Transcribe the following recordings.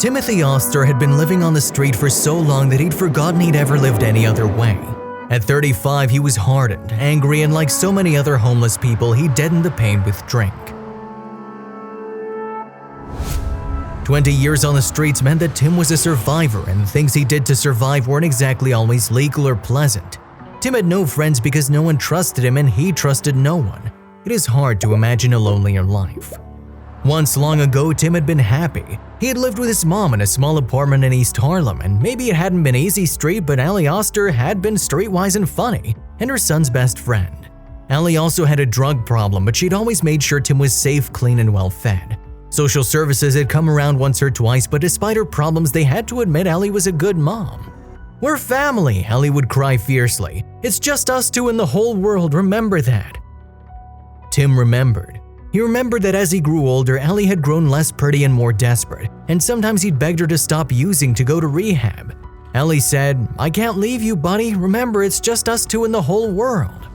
Timothy Oster had been living on the street for so long that he'd forgotten he'd ever lived any other way. At 35, he was hardened, angry, and like so many other homeless people, he deadened the pain with drink. 20 years on the streets meant that Tim was a survivor, and the things he did to survive weren't exactly always legal or pleasant. Tim had no friends because no one trusted him and he trusted no one. It is hard to imagine a lonelier life. Once long ago, Tim had been happy. He had lived with his mom in a small apartment in East Harlem, and maybe it hadn't been easy street, but Allie Oster had been streetwise and funny, and her son's best friend. Allie also had a drug problem, but she'd always made sure Tim was safe, clean, and well-fed. Social services had come around once or twice, but despite her problems, they had to admit Allie was a good mom. "We're family," Allie would cry fiercely. "It's just us two in the whole world, remember that." Tim remembered. He remembered that as he grew older, Allie had grown less pretty and more desperate, and sometimes he'd begged her to stop using to go to rehab. Allie said, "I can't leave you, buddy. Remember, it's just us two in the whole world."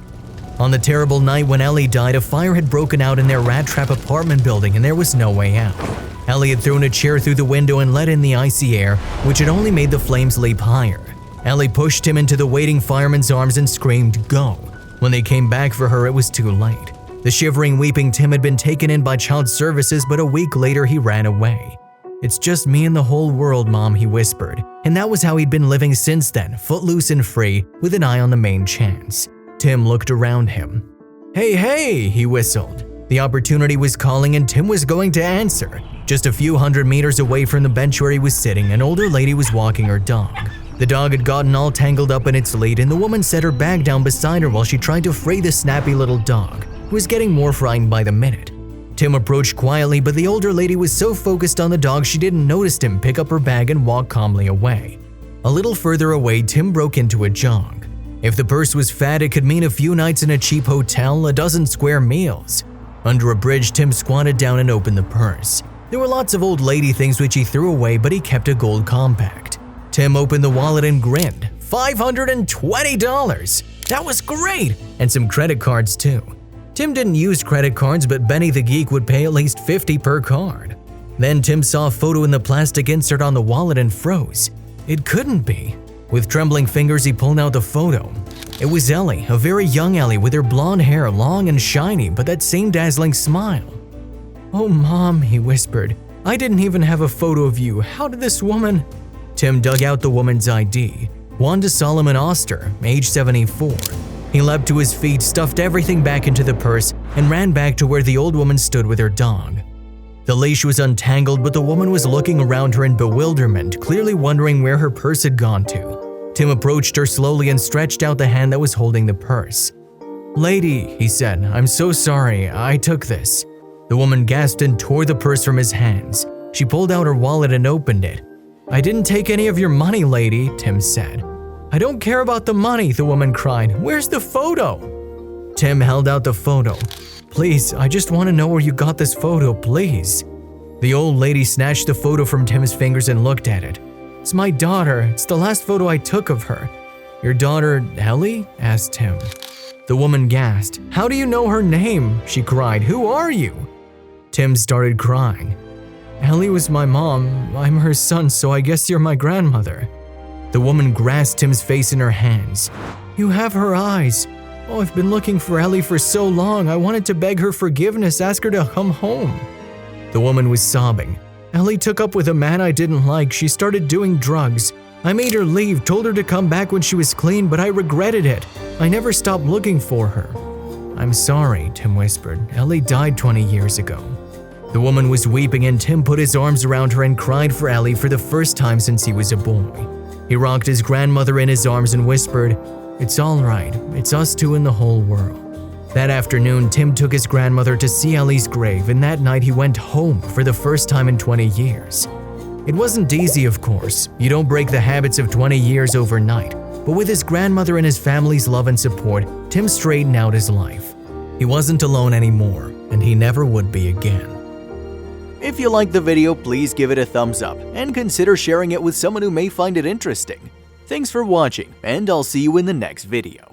On the terrible night when Allie died, a fire had broken out in their rat trap apartment building and there was no way out. Allie had thrown a chair through the window and let in the icy air, which had only made the flames leap higher. Allie pushed him into the waiting fireman's arms and screamed, "Go." When they came back for her, it was too late. The shivering, weeping Tim had been taken in by child services, but a week later he ran away. "It's just me and the whole world, Mom," he whispered. And that was how he'd been living since then, footloose and free, with an eye on the main chance. Tim looked around him. "Hey, hey," he whistled. The opportunity was calling and Tim was going to answer. Just a few hundred meters away from the bench where he was sitting, an older lady was walking her dog. The dog had gotten all tangled up in its lead, and the woman set her bag down beside her while she tried to free the snappy little dog, who was getting more frightened by the minute. Tim approached quietly, but the older lady was so focused on the dog she didn't notice him pick up her bag and walk calmly away. A little further away, Tim broke into a jog. If the purse was fat, it could mean a few nights in a cheap hotel, a dozen square meals. Under a bridge, Tim squatted down and opened the purse. There were lots of old lady things which he threw away, but he kept a gold compact. Tim opened the wallet and grinned. $520! That was great! And some credit cards too. Tim didn't use credit cards, but Benny the Geek would pay at least $50 per card. Then Tim saw a photo in the plastic insert on the wallet and froze. It couldn't be. With trembling fingers, he pulled out the photo. It was Ellie, a very young Ellie with her blonde hair long and shiny, but that same dazzling smile. "Oh, Mom," he whispered. "I didn't even have a photo of you. How did this woman…" Tim dug out the woman's ID. Wanda Solomon Oster, age 74. He leapt to his feet, stuffed everything back into the purse, and ran back to where the old woman stood with her dog. The leash was untangled, but the woman was looking around her in bewilderment, clearly wondering where her purse had gone to. Tim approached her slowly and stretched out the hand that was holding the purse. "Lady," he said, "I'm so sorry, I took this." The woman gasped and tore the purse from his hands. She pulled out her wallet and opened it. "I didn't take any of your money, lady," Tim said. "I don't care about the money," the woman cried. "Where's the photo?" Tim held out the photo. "Please, I just want to know where you got this photo, please." The old lady snatched the photo from Tim's fingers and looked at it. "It's my daughter. It's the last photo I took of her." "Your daughter, Ellie?" asked Tim. The woman gasped. "How do you know her name?" she cried. "Who are you?" Tim started crying. "Ellie was my mom. I'm her son, so I guess you're my grandmother." The woman grasped Tim's face in her hands. "You have her eyes. Oh, I've been looking for Ellie for so long. I wanted to beg her forgiveness, ask her to come home." The woman was sobbing. "Ellie took up with a man I didn't like. She started doing drugs. I made her leave, told her to come back when she was clean, but I regretted it. I never stopped looking for her." "I'm sorry," Tim whispered. "Ellie died 20 years ago." The woman was weeping and Tim put his arms around her and cried for Ellie for the first time since he was a boy. He rocked his grandmother in his arms and whispered, "It's all right. It's us two in the whole world." That afternoon, Tim took his grandmother to see Ellie's grave, and that night he went home for the first time in 20 years. It wasn't easy, of course. You don't break the habits of 20 years overnight, but with his grandmother and his family's love and support, Tim straightened out his life. He wasn't alone anymore, and he never would be again. If you liked the video, please give it a thumbs up and consider sharing it with someone who may find it interesting. Thanks for watching, and I'll see you in the next video.